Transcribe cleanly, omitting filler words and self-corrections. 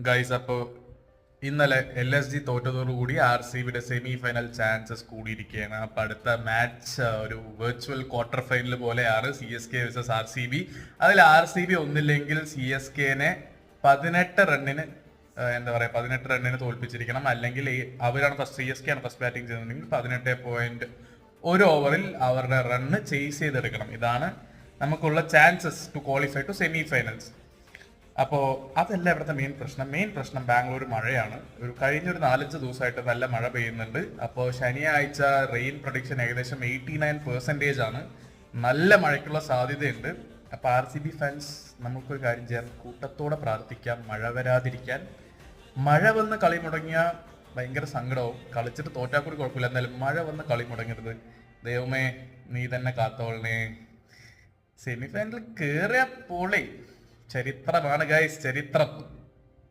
Guys, അപ്പോൾ ഇന്നലെ LSG തോറ്റതോടുകൂടി RCBയുടെ semi final chances കൂടിയിരിക്കുകയാണ്. അപ്പൊ അടുത്ത മാച്ച് ഒരു വെർച്വൽ ക്വാർട്ടർ ഫൈനൽ പോലെയാണ് CSK വേഴ്സസ് RCB. അതിൽ RCB ഒന്നില്ലെങ്കിൽ CSKനെ 18 റണ്ണിന് 18 റണ്ണിന് തോൽപ്പിച്ചിരിക്കണം. അല്ലെങ്കിൽ അവരാണ് CSK ആണ് ഫസ്റ്റ് ബാറ്റിംഗ് ചെയ്യുന്നതെങ്കിൽ 18.1 ഓവറിൽ അവരുടെ റണ്ണ് ചേസ് ചെയ്തെടുക്കണം. ഇതാണ് നമുക്കുള്ള chances to qualify to semi finals. അപ്പോൾ അതല്ല ഇവിടുത്തെ മെയിൻ പ്രശ്നം ബാംഗ്ലൂർ മഴയാണ്. കഴിഞ്ഞൊരു 4-5 ദിവസമായിട്ട് നല്ല മഴ പെയ്യുന്നുണ്ട്. അപ്പോൾ ശനിയാഴ്ച റെയിൻ പ്രൊഡിക്ഷൻ ഏകദേശം 89% ആണ്. നല്ല മഴയ്ക്കുള്ള സാധ്യതയുണ്ട്. അപ്പോൾ RCB ഫാൻസ് നമുക്കൊരു കാര്യം ചെയ്യാം, കൂട്ടത്തോടെ പ്രാർത്ഥിക്കാം മഴ വരാതിരിക്കാൻ. മഴ വന്ന് കളി മുടങ്ങിയ ഭയങ്കര സങ്കടവും, കളിച്ചിട്ട് തോറ്റാൽ കൂടി കുഴപ്പമില്ല, എന്തായാലും മഴ വന്ന് കളി മുടങ്ങരുത്. ദൈവമേ നീ തന്നെ കാത്തോളണേ. സെമി ഫൈനലിൽ കയറിയ പോളി ചരിത്രമാണ് ഗൈസ്, ചരിത്രം.